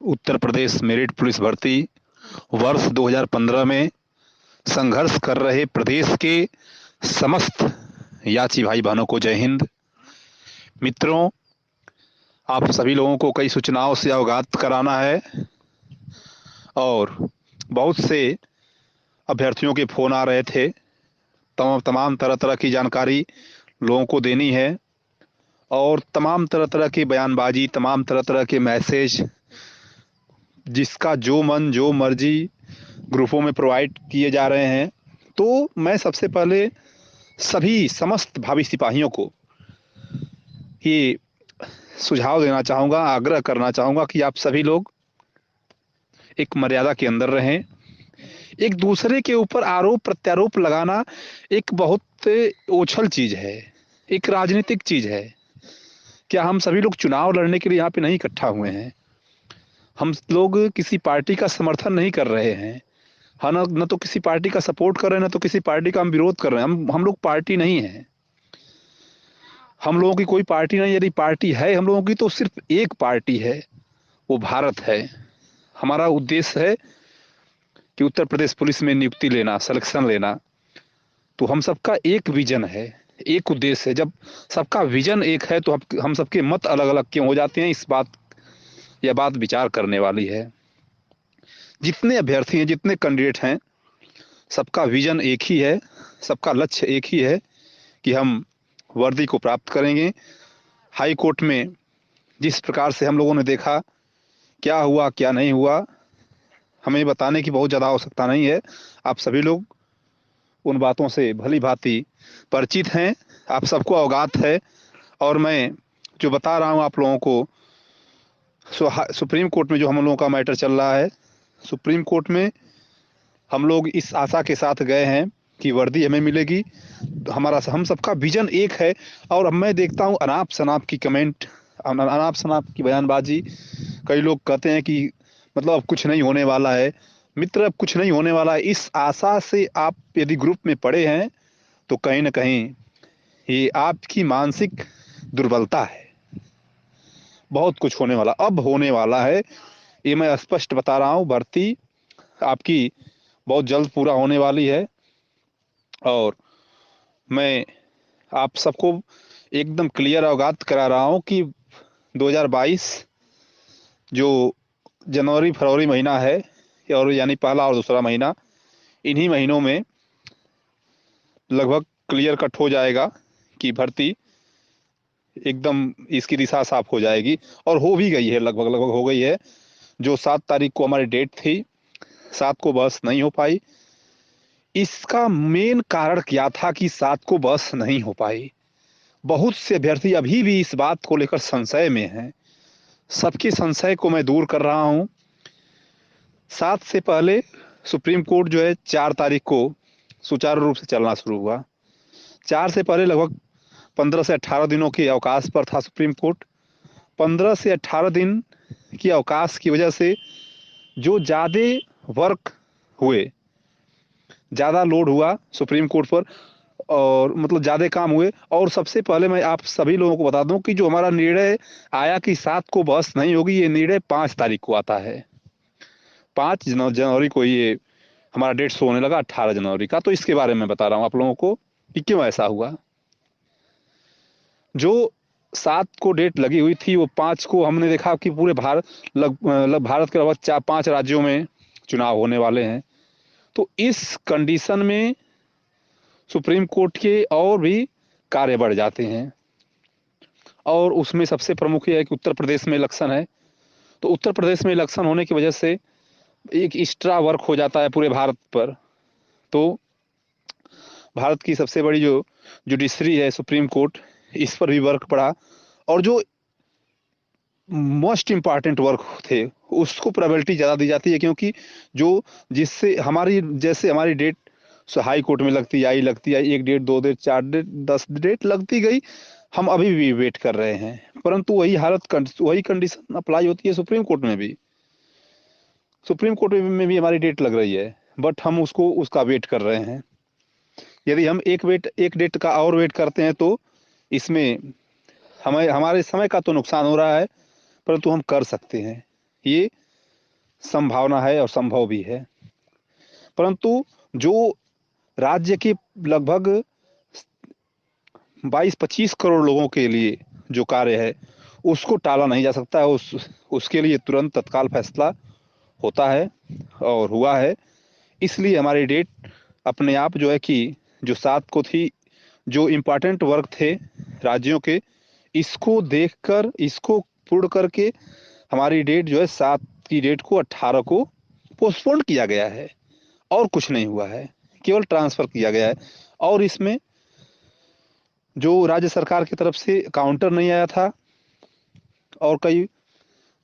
Uttar Pradesh merit police भर्ती वर्ष 2015 में संघर्ष कर रहे प्रदेश के समस्त याची भाई बहनों को जय हिंद। मित्रों, आप सभी लोगों को कई सूचनाओं से अवगत कराना है और बहुत से अभ्यर्थियों के फोन आ रहे थे। तमाम तरह तरह की जानकारी लोगों को देनी है और तमाम तरह तरह की बयानबाजी, तमाम तरह तरह के मैसेज, जिसका जो मन जो मर्जी ग्रुपों में प्रोवाइड किए जा रहे हैं। तो मैं सबसे पहले सभी समस्त भावी सिपाहियों को ये सुझाव देना चाहूँगा, आग्रह करना चाहूँगा कि आप सभी लोग एक मर्यादा के अंदर रहें। एक दूसरे के ऊपर आरोप प्रत्यारोप लगाना एक बहुत ओछल चीज़ है, एक राजनीतिक चीज़ है। क्या हम सभी लोग चुनाव लड़ने के लिए यहाँ पे नहीं इकट्ठा हुए हैं? हम लोग किसी पार्टी का समर्थन नहीं कर रहे हैं। हाँ, न तो किसी पार्टी का सपोर्ट कर रहे हैं, न तो किसी पार्टी का हम विरोध कर रहे हैं। हम लोग पार्टी नहीं हैं। हम लोगों की कोई पार्टी नहीं। यदि पार्टी है हम लोगों की तो सिर्फ एक पार्टी है, वो भारत है। हमारा उद्देश्य है कि उत्तर प्रदेश पुलिस में नियुक्ति लेना, सिलेक्शन लेना। तो हम सबका एक विजन है, एक उद्देश्य है। जब सबका विजन एक है तो हम सबके मत अलग अलग क्यों हो जाते हैं? इस बात, यह बात विचार करने वाली है। जितने अभ्यर्थी हैं, जितने कैंडिडेट हैं, सबका विजन एक ही है, सबका लक्ष्य एक ही है कि हम वर्दी को प्राप्त करेंगे। हाई कोर्ट में जिस प्रकार से हम लोगों ने देखा, क्या हुआ क्या नहीं हुआ, हमें बताने की बहुत ज़्यादा आवश्यकता नहीं है। आप सभी लोग उन बातों से भली भांति परिचित हैं, आप सबको अवगत है। और मैं जो बता रहा हूँ आप लोगों को, सुप्रीम कोर्ट में जो हम लोगों का मैटर चल रहा है, सुप्रीम कोर्ट में हम लोग इस आशा के साथ गए हैं कि वर्दी हमें मिलेगी। हम सबका विजन एक है। और अब मैं देखता हूँ अनाप शनाप की कमेंट, अनाप शनाप की बयानबाजी। कई लोग कहते हैं कि मतलब अब कुछ नहीं होने वाला है। मित्र, अब कुछ नहीं होने वाला है, इस आशा से आप यदि ग्रुप में पड़े हैं तो कहीं ना कहीं ये आपकी मानसिक दुर्बलता है। बहुत कुछ होने वाला, अब होने वाला है, ये मैं स्पष्ट बता रहा हूँ। भर्ती आपकी बहुत जल्द पूरा होने वाली है और मैं आप सबको एकदम क्लियर अवगत करा रहा हूँ कि 2022 जो जनवरी फरवरी महीना है, और यानी पहला और दूसरा महीना, इन्हीं महीनों में लगभग क्लियर कट हो जाएगा कि भर्ती एकदम इसकी दिशा साफ हो जाएगी। और हो भी गई है, लगभग लगभग हो गई है। जो 7 तारीख को हमारी डेट थी, 7 को बस नहीं हो पाई। इसका मेन कारण क्या था कि 7 को बस नहीं हो पाई? बहुत से अभ्यर्थी अभी भी इस बात को लेकर संशय में हैं। सबके संशय को मैं दूर कर रहा हूं। 7 से पहले सुप्रीम कोर्ट जो है 4 तारीख को सुचारू रूप से चलना शुरू हुआ। 4 से पहले लगभग 15 से 18 दिनों के अवकाश पर था सुप्रीम कोर्ट। 15 से 18 दिन की अवकाश की वजह से जो ज़्यादा वर्क हुए, ज़्यादा लोड हुआ सुप्रीम कोर्ट पर, और मतलब ज़्यादा काम हुए। और सबसे पहले मैं आप सभी लोगों को बता दूं कि जो हमारा निर्णय आया कि 7 को बस नहीं होगी, ये निर्णय 5 तारीख को आता है। 5 जनवरी को ये हमारा डेट शो होने लगा, 18 जनवरी का। तो इसके बारे में बता रहा हूँ आप लोगों को कि क्यों ऐसा हुआ। जो 7 को डेट लगी हुई थी, वो 5 को हमने देखा कि पूरे भारत भारत के लगभग 4-5 राज्यों में चुनाव होने वाले हैं। तो इस कंडीशन में सुप्रीम कोर्ट के और भी कार्य बढ़ जाते हैं। और उसमें सबसे प्रमुख ये है कि उत्तर प्रदेश में इलेक्शन है। तो उत्तर प्रदेश में इलेक्शन होने की वजह से एक एक्स्ट्रा वर्क हो जाता है पूरे भारत पर। तो भारत की सबसे बड़ी जो जुडिशरी है, सुप्रीम कोर्ट, इस पर भी वर्क पड़ा। और जो मोस्ट इम्पॉर्टेंट वर्क थे उसको प्रायोरिटी ज़्यादा दी जाती है, क्योंकि जो जिससे हमारी, जैसे हमारी डेट हाई कोर्ट में लगती आई 1 डेट, 2 डेट, 4 डेट, 10 डेट लगती गई। हम अभी भी वेट कर रहे हैं, परंतु वही कंडीशन अप्लाई होती है सुप्रीम कोर्ट में भी। सुप्रीम कोर्ट में भी हमारी डेट लग रही है, बट हम उसका वेट कर रहे हैं। यदि हम एक डेट का और वेट करते हैं तो इसमें हमें हमारे समय का तो नुकसान हो रहा है, परंतु हम कर सकते हैं। ये संभावना है और संभव भी है। परंतु जो राज्य के लगभग 22-25 करोड़ लोगों के लिए जो कार्य है उसको टाला नहीं जा सकता है। उसके लिए तुरंत तत्काल फैसला होता है और हुआ है। इसलिए हमारी डेट अपने आप जो है कि जो 7 को थी, जो इम्पोर्टेंट वर्क थे राज्यों के, इसको देखकर इसको पूर्ण करके हमारी डेट जो है 7 की डेट को 18 को पोस्टपोन किया गया है और कुछ नहीं हुआ है, केवल ट्रांसफर किया गया है। और इसमें जो राज्य सरकार की तरफ से काउंटर नहीं आया था और कई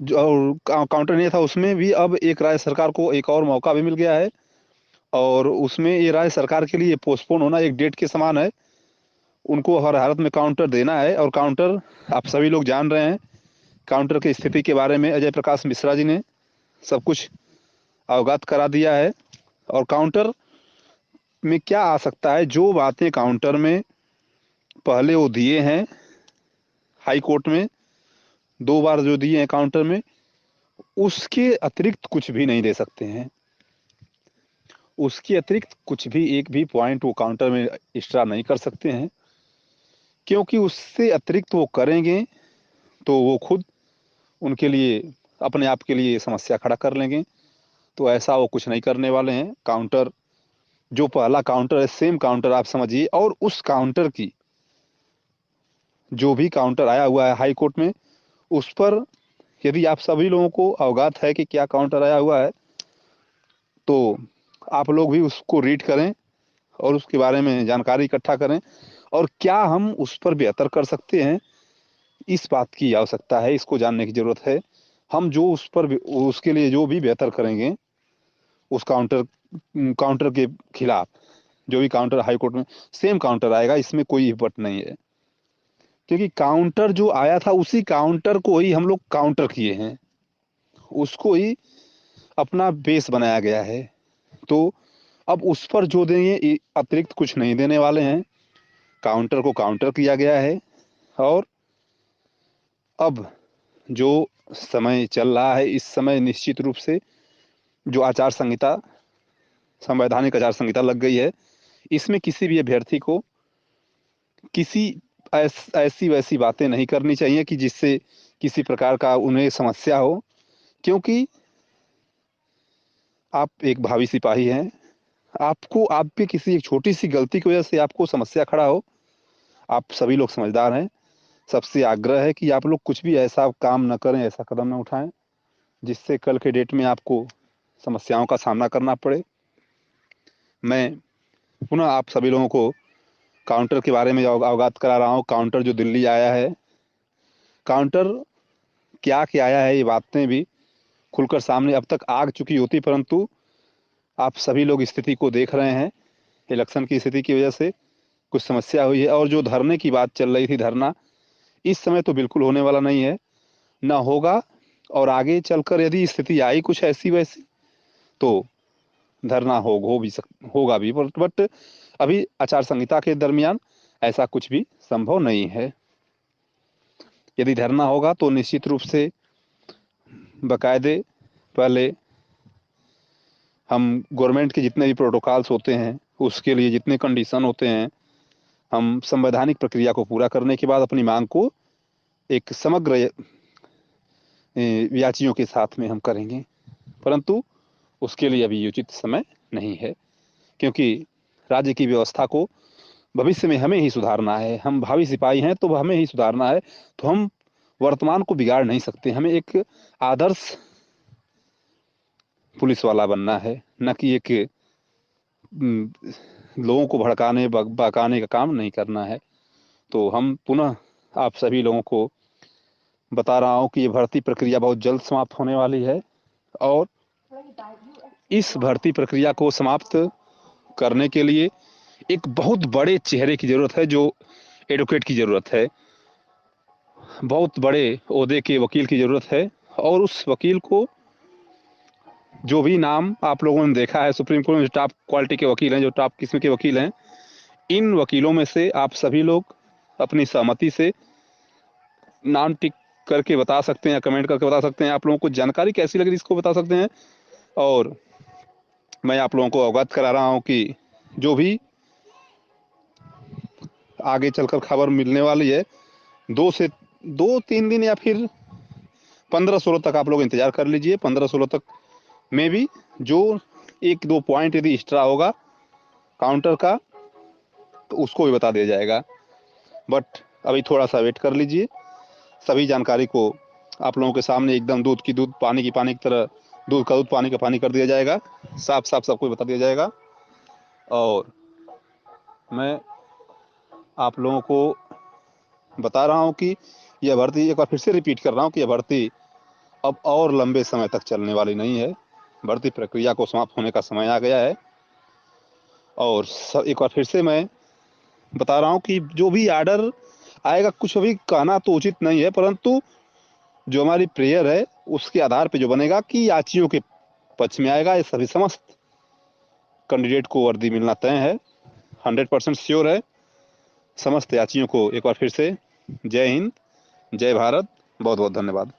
जो काउंटर नहीं था, उसमें भी अब एक राज्य सरकार को एक और मौका भी मिल गया है और उसमें ये राज्य सरकार के लिए पोस्टपोन होना एक डेट के समान है। उनको हर हालत में काउंटर देना है और काउंटर आप सभी लोग जान रहे हैं। काउंटर की स्थिति के बारे में अजय प्रकाश मिश्रा जी ने सब कुछ अवगत करा दिया है। और काउंटर में क्या आ सकता है, जो बातें काउंटर में पहले वो दिए हैं हाई कोर्ट में, 2 बार जो दिए हैं काउंटर में, उसके अतिरिक्त कुछ भी नहीं दे सकते हैं। उसके अतिरिक्त कुछ भी एक भी पॉइंट वो काउंटर में एक्स्ट्रा नहीं कर सकते हैं, क्योंकि उससे अतिरिक्त वो करेंगे तो वो खुद उनके लिए अपने आप के लिए समस्या खड़ा कर लेंगे। तो ऐसा वो कुछ नहीं करने वाले हैं। काउंटर जो पहला काउंटर है सेम काउंटर आप समझिए, और उस काउंटर की जो भी काउंटर आया हुआ है हाई कोर्ट में, उस पर यदि आप सभी लोगों को अवगत है कि क्या काउंटर आया हुआ है, तो आप लोग भी उसको रीड करें और उसके बारे में जानकारी इकट्ठा करें और क्या हम उस पर बेहतर कर सकते हैं, इस बात की आवश्यकता है, इसको जानने की ज़रूरत है। हम जो उस पर उसके लिए जो भी बेहतर करेंगे उस काउंटर के खिलाफ, जो भी काउंटर हाई कोर्ट में सेम काउंटर आएगा, इसमें कोई बट नहीं है। क्योंकि काउंटर जो आया था उसी काउंटर को ही हम लोग काउंटर किए हैं, उसको ही अपना बेस बनाया गया है। तो अब उस पर जो देंगे अतिरिक्त कुछ नहीं देने वाले हैं। काउंटर को काउंटर किया गया है और अब जो समय चल रहा है, इस समय निश्चित रूप से जो आचार संहिता, संवैधानिक आचार संहिता लग गई है, इसमें किसी भी अभ्यर्थी को किसी ऐसी वैसी बातें नहीं करनी चाहिए कि जिससे किसी प्रकार का उन्हें समस्या हो। क्योंकि आप एक भावी सिपाही हैं, आपको आप पे किसी एक छोटी सी गलती की वजह से आपको समस्या खड़ा हो, आप सभी लोग समझदार हैं। सबसे आग्रह है कि आप लोग कुछ भी ऐसा काम न करें, ऐसा कदम न उठाएं जिससे कल के डेट में आपको समस्याओं का सामना करना पड़े। मैं पुनः आप सभी लोगों को काउंटर के बारे में अवगत करा रहा हूँ। काउंटर जो दिल्ली आया है, काउंटर क्या क्या आया है, ये बातें भी खुलकर सामने अब तक आ चुकी होती, परंतु आप सभी लोग स्थिति को देख रहे हैं। इलेक्शन की स्थिति की वजह से कुछ समस्या हुई है और जो धरने की बात चल रही थी, धरना इस समय तो बिल्कुल होने वाला नहीं है, ना होगा। और आगे चलकर यदि स्थिति आई कुछ ऐसी वैसी तो धरना होगा भी, बट अभी आचार संहिता के दरमियान ऐसा कुछ भी संभव नहीं है। यदि धरना होगा तो निश्चित रूप से बाकायदे पहले हम गवर्नमेंट के जितने भी प्रोटोकॉल्स होते हैं, उसके लिए जितने कंडीशन होते हैं, हम संवैधानिक प्रक्रिया को पूरा करने के बाद अपनी मांग को एक समग्र याचियों के साथ में हम करेंगे। परंतु उसके लिए अभी उचित समय नहीं है, क्योंकि राज्य की व्यवस्था को भविष्य में हमें ही सुधारना है। हम भावी सिपाही हैं तो हमें ही सुधारना है। तो हम वर्तमान को बिगाड़ नहीं सकते। हमें एक आदर्श पुलिस वाला बनना है, न कि एक लोगों को भड़काने बकाने का काम नहीं करना है। तो हम पुनः आप सभी लोगों को बता रहा हूँ कि ये भर्ती प्रक्रिया बहुत जल्द समाप्त होने वाली है और इस भर्ती प्रक्रिया को समाप्त करने के लिए एक बहुत बड़े चेहरे की ज़रूरत है, जो एडवोकेट की ज़रूरत है, बहुत बड़े ओहदे के वकील की ज़रूरत है। और उस वकील को जो भी नाम आप लोगों ने देखा है सुप्रीम कोर्ट में, जो टॉप क्वालिटी के वकील हैं, जो टॉप किस्म के वकील हैं, इन वकीलों में से आप सभी लोग अपनी सहमति से नाम टिक करके बता सकते हैं या कमेंट करके बता सकते हैं आप लोगों को जानकारी कैसी लगी इसको बता सकते हैं। और मैं आप लोगों को अवगत करा रहा हूं कि जो भी आगे चलकर खबर मिलने वाली है 2 3 दिन या फिर 15 16 तक आप लोग इंतजार कर लीजिए। 15 16 तक में भी जो 1 2 पॉइंट यदि एक्स्ट्रा होगा काउंटर का तो उसको भी बता दिया जाएगा। बट अभी थोड़ा सा वेट कर लीजिए। सभी जानकारी को आप लोगों के सामने एकदम दूध की दूध पानी की पानी की तरह, दूध का दूध पानी का पानी कर दिया जाएगा। साफ साफ सब कुछ बता दिया जाएगा। और मैं आप लोगों को बता रहा हूं कि यह भर्ती, एक बार फिर से रिपीट कर रहा हूं कि यह भर्ती अब और लंबे समय तक चलने वाली नहीं है। भर्ती प्रक्रिया को समाप्त होने का समय आ गया है। और एक बार फिर से मैं बता रहा हूं कि जो भी आर्डर आएगा, कुछ अभी कहना तो उचित नहीं है, परंतु जो हमारी प्रेयर है उसके आधार पे जो बनेगा कि याचियों के पक्ष में आएगा। ये सभी समस्त कैंडिडेट को वर्दी मिलना तय है, 100% श्योर है। समस्त याचियों को एक बार फिर से जय हिंद, जय भारत, बहुत बहुत धन्यवाद।